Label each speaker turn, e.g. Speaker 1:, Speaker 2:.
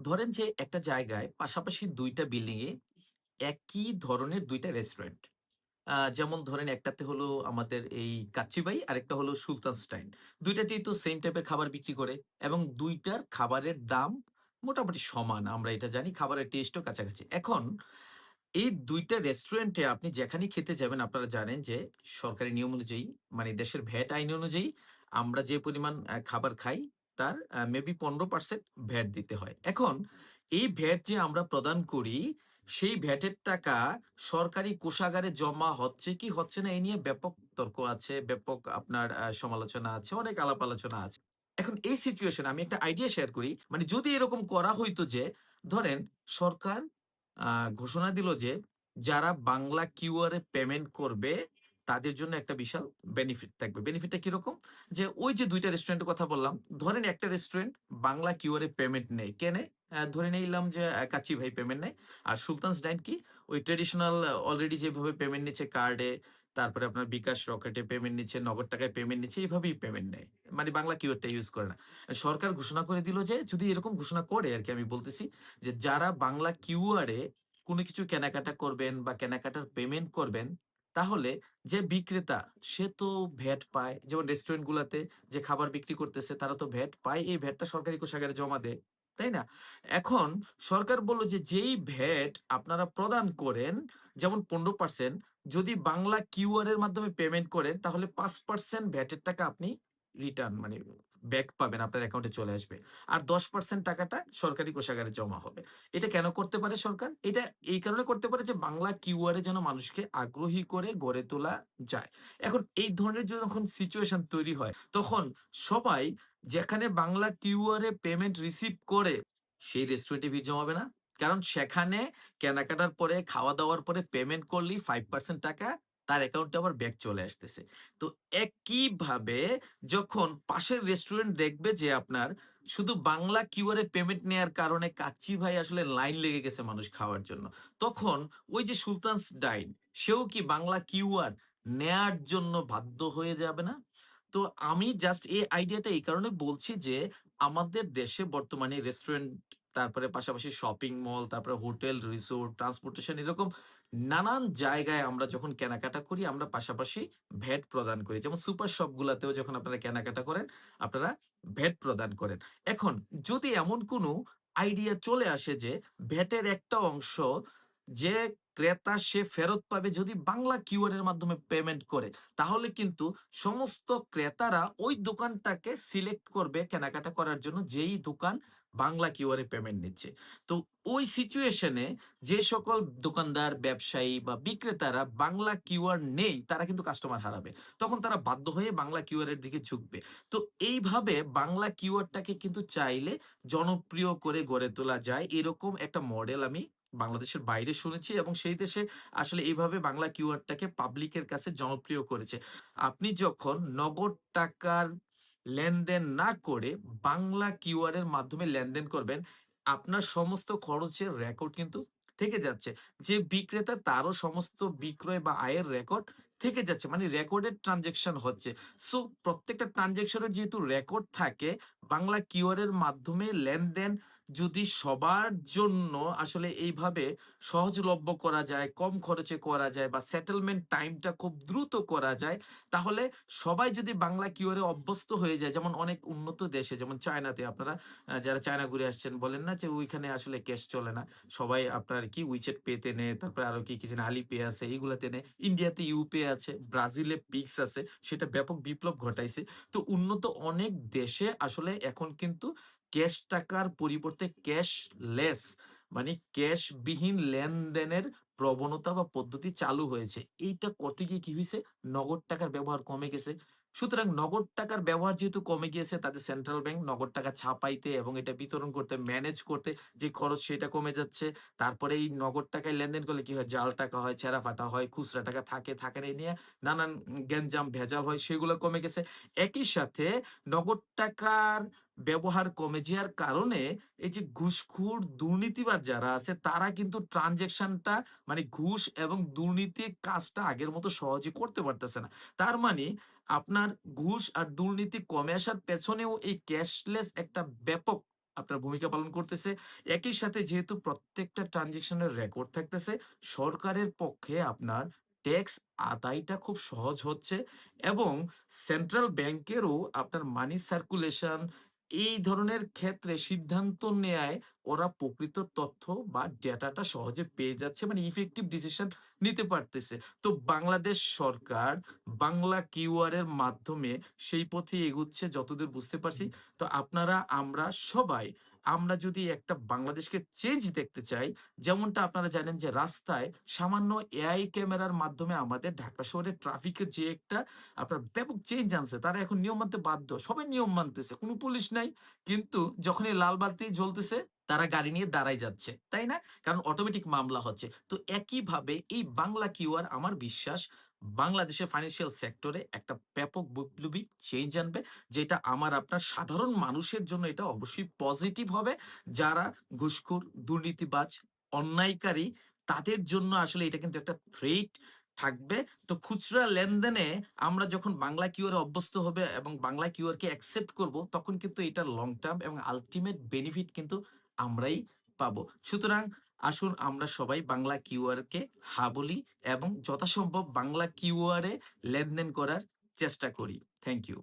Speaker 1: ধরেন যে একটা জায়গায় পাশাপাশি ২ টা বিল্ডিং এ একই ধরনের ২ টা রেস্টুরেন্ট। যেমন ধরেন একটাতে হলো আমাদের এই কাচ্চিবাই, আরেকটা হলো সুলতান স্টাইন। ২ টাতেই তো সেম টাইপের খাবার বিক্রি করে এবং ২ টার খাবারের দাম মোটামুটি সমান। আমরা এটা জানি, খাবারের টেস্টও কাছাকাছি। এখন এই ২ টা রেস্টুরেন্টে আপনি যেখানেই খেতে যাবেন আপনারা জানেন যে সরকারি নিয়ম অনুযায়ী মানে দেশের ভ্যাট আইন অনুযায়ী আমরা যে পরিমাণ খাবার খাই তার মেবি ১৫% ভ্যাট দিতে হয়। এখন এই ভ্যাট যে আমরা প্রদান করি, সেই ভ্যাটের টাকা সরকারি কোষাগারে জমা হচ্ছে কি হচ্ছে না এই নিয়ে ব্যাপক তর্ক আছে, ব্যাপক আপনার সমালোচনা আছে, অনেক আলাপ আলোচনা আছে। এখন এই সিচুয়েশন এ আমি একটা আইডিয়া শেয়ার করি। মানে যদি এরকম করা হইতো যে ধরেন সরকার আ ঘোষণা দিল যে যারা বাংলা কিউআর এ পেমেন্ট করবে তাদের জন্য একটা বিশাল বেনিফিট থাকবে। বেনিফিটটা কিরকম? যে ওই যে ২ টা রেস্টুরেন্টের কথা বললাম, ধরেন একটা রেস্টুরেন্ট বাংলা কিউআর এ পেমেন্ট নেয়। কে নেয়? ধরে নিলাম যে কাচ্চি ভাই পেমেন্ট নেয়। আর সুলতান'স ডাইন কি? ওই ট্র্যাডিশনাল অলরেডি যেভাবে পেমেন্ট নিচ্ছে কার্ডে, তারপরে আপনার বিকাশ রকেটে পেমেন্ট নিচ্ছে, নগদ টাকায় পেমেন্ট নিচ্ছে, এভাবেই পেমেন্ট নেয়। মানে বাংলা কিউআরটা ইউজ করে না। সরকার ঘোষণা করে দিল যে যদি এরকম ঘোষণা করে আরকি আমি বলতেছি যে যারা বাংলা কিউআর এ কোনো কিছু কেনাকাটা করবেন বা কেনাকাটার পেমেন্ট করবেন, তাহলে যে বিক্রেতা সে তো ভ্যাট পায়। যেমন রেস্টুরেন্ট গুলাতে যে খাবার বিক্রি করতেছে তারা তো ভ্যাট পায়। এই ভ্যাটটা সরকারি কোষাগারে জমা দেয়। তাই না? এখন সরকার বলল যে যেই ভ্যাট আপনারা প্রদান করেন যেমন ১৫% যদি বাংলা কিউআর এর মাধ্যমে পেমেন্ট করেন তাহলে ৫% ভ্যাটের টাকা আপনি রিটার্ন মানে ব্যাক পাবেন, আপনার অ্যাকাউন্টে চলে আসবে। আর ১০% টাকাটা সরকারি কোষাগারে জমা হবে। এটা কেন করতে পারে সরকার? এটা এই কারণে করতে পারে যে বাংলা কিউআর এ যেন মানুষকে আগ্রহী করে গড়ে তোলা যায়। এখন এই ধরনের যখন সিচুয়েশন তৈরি হয়, তখন সবাই যেখানে বাংলা কিউআর এ পেমেন্ট রিসিভ করে, সেই রেস্টুরেন্টে ভিড় জমাবে না? কারণ সেখানে কেনাকাটার পরে, খাওয়া-দাওয়ার পরে পেমেন্ট করলেই ৫% টাকা তার অ্যাকাউন্টে আবার ব্যাক চলে আসতেছে। তো একইভাবে যখন পাশের রেস্টুরেন্ট দেখবে যে আপনার শুধু বাংলা কিউআর এ পেমেন্ট নেয়ার কারণে কাচ্চি ভাই আসলে লাইন লেগে গেছে মানুষ খাওয়ার জন্য। তখন ওই যে সুলতান'স ডাইন সেও কি বাংলা কিউআর নেয়ার জন্য বাধ্য হয়ে যাবে না? তো আমি জাস্ট এই আইডিয়াটা এই কারণে বলছি যে আমাদের দেশে বর্তমানে রেস্টুরেন্ট, তারপরে পাশাপাশি শপিং মল, তারপরে হোটেল, রিসোর্ট, ট্রান্সপোর্টেশন এরকম নানান জায়গায় আমরা যখন কেনাকাটা করি আমরা পাশাপাশি ভ্যাট প্রদান করি। যেমন সুপার শপ গুলাতেও যখন আপনারা কেনাকাটা করেন, আপনারা ভ্যাট প্রদান করেন। এখন যদি এমন কোনো আইডিয়া চলে আসে যে ভ্যাটের একটা অংশ যে ক্রেতা সে ফেরত পাবে যদি বাংলা কিউআর এর মাধ্যমে পেমেন্ট করে, তাহলে কিন্তু সমস্ত ক্রেতারা ওই দোকানটাকে সিলেক্ট করবে কেনাকাটা করার জন্য যেই দোকান বাংলা কিউআর এ পেমেন্ট নিচ্ছে। তো ওই সিচুয়েশন এ যে সকল দোকানদার, ব্যবসায়ী বা বিক্রেতারা বাংলা কিউআর নেই তারা কিন্তু কাস্টমার হারাবে। তখন তারা বাধ্য হয়ে বাংলা কিউআর এর দিকে ঝুঁকবে। তো এইভাবে বাংলা কিওয়ার্ডটাকে কিন্তু চাইলে জনপ্রিয় করে গড়ে তোলা যায়। এরকম একটা মডেল আমি বাংলাদেশের বাইরে শুনেছি এবং সেই দেশে আসলে এইভাবে বাংলা কিওয়ার্ডটাকে পাবলিকের কাছে জনপ্রিয় করেছে। আপনি যখন নগদ টাকার লেনদেন না করে বাংলা কিওয়ার্ড এর মাধ্যমে লেনদেন করবেন, আপনার সমস্ত খরচের রেকর্ড কিন্তু থেকে যাচ্ছে। যে বিক্রেতা তারও সমস্ত বিক্রয় বা আয়ের রেকর্ড থেকে যাচ্ছে। মানে রেকর্ডেড ট্রান্সেকশন হচ্ছে। সো প্রত্যেকটা ট্রান্সেকশনের যেহেতু রেকর্ড থাকে, বাংলা কিওয়ার্ড এর মাধ্যমে লেনদেন যদি সবার জন্য আসলে এইভাবে সহজলভ্য করা যায়, কম খরচে করা যায় বা সেটেলমেন্ট টাইমটা খুব দ্রুত করা যায়, তাহলে সবাই যদি বাংলা কিওয়ার্ড এ অভ্যস্ত হয়ে যায়, যেমন অনেক উন্নত দেশে যেমন চায়নাতে আপনারা যারা চায়না ঘুরে আসছেন বলেন না যে ওইখানে আসলে ক্যাশ চলে না। সবাই আপনার কি WeChat Pay তে নেয়, তারপরে আরো কি যেন Alipay আছে, এগুলাতে নেয়। ইন্ডিয়াতে ইউপে আছে, ব্রাজিলে পিক্স আছে। সেটা ব্যাপক বিপ্লব ঘটাইছে। তো উন্নত অনেক দেশে আসলে এখন কিন্তু ক্যাশ টাকার পরিবর্তে ক্যাশলেস মানে ক্যাশবিহীন লেনদেনের প্রবণতা বা পদ্ধতি চালু হয়েছে। এইটা করতে গিয়ে কি হইছে? নগদ টাকার ব্যবহার কমে গেছে। সুতরাং নগদ টাকার ব্যবহার যেহেতু কমে গিয়েছে তাদের সেন্ট্রাল ব্যাংক নগদ টাকা ছাপাইতে এবং এটা বিতরণ করতে, ম্যানেজ করতে যে খরচ সেটা কমে যাচ্ছে। তারপরে এই নগদ টাকায় লেনদেন করলে কি হয়? জাল টাকা হয়, ছেঁড়া-ফাটা হয়, খুচরা টাকা থাকে, থাকে না, এই নিয়ে নানান গ্যাঞ্জাম ভেজাল হয়, সেগুলো কমে গেছে। একই সাথে নগদ টাকার ব্যবহার কমে যাওয়ার কারণে এই যে ঘুষখোর দুর্নীতিবাজ যারা আছে তারা কিন্তু ট্রান্সেকশনটা মানে ঘুষ এবং দুর্নীতির কাজটা আগের মতো সহজে করতে পারতেছে না। তার মানে আপনার ঘুষ আর দুর্নীতি কমে আসার পেছনেও এই ক্যাশলেস একটা ব্যাপক আপনার ভূমিকা পালন করতেছে। একই সাথে যেহেতু প্রত্যেকটা ট্রান্সেকশনের রেকর্ড থাকতেছে, সরকারের পক্ষে আপনার ট্যাক্স আদায়টা খুব সহজ হচ্ছে এবং সেন্ট্রাল ব্যাংকেরও আপনার মানি সার্কুলেশন এই ধরনের ক্ষেত্রে সিদ্ধান্ত নেয়ায় ওরা প্রকৃত তথ্য বা ডেটাটা সহজে পেয়ে যাচ্ছে, মানে ইফেক্টিভ ডিসিশন নিতে পারতেছে। তো বাংলাদেশ সরকার বাংলা কিউআর এর মাধ্যমে সেই পথে এগুচ্ছে যতদূর বুঝতে পারছি। তো আপনারা আমরা সবাই আমরা যদি একটা বাংলাদেশকে চেঞ্জ দেখতে চাই, যেমনটা আপনারা জানেন যে রাস্তায় সামান্য এআই ক্যামেরার মাধ্যমে আমাদের ঢাকা শহরের ট্রাফিকের যে একটা আপনার ব্যাপক চেঞ্জ আনছে। তারা এখন নিয়ম মানতে বাধ্য। সবাই নিয়ম মানতেছে। কোন পুলিশ নাই। কিন্তু যখনই লাল বাতি জ্বলতেছে তারা গাড়ি নিয়ে দাঁড়ায় যাচ্ছে। তাই না? কারণ অটোমেটিক মামলা হচ্ছে। তো একইভাবে এই বাংলা কিউআর আমার বিশ্বাস বাংলাদেশের ফাইন্যান্সিয়াল সেক্টরে একটা ব্যাপক বৈপ্লবিক চেঞ্জ আনবে। যেটা আমার আপনার সাধারণ মানুষের জন্য এটা অবশ্যই পজিটিভ হবে। যারা ঘুষখোর, দুর্নীতিবাজ, অন্যায়কারী তাদের জন্য আসলে এটা কিন্তু একটা থ্রেট থাকবে। তো খুচরা লেনদেনে আমরা যখন বাংলা কিউআর এ অভ্যস্ত হবে এবং বাংলা কিউআর কে অ্যাকসেপ্ট করব, তখন কিন্তু এটার লং টার্ম এবং আল্টিমেট বেনিফিট কিন্তু আমরাই পাবো। সুতরাং আসুন আমরা সবাই বাংলা কিউআর কে হা বলি এবং যথাসম্ভব বাংলা কিউআর এ লেনদেন করার চেষ্টা করি। Thank you.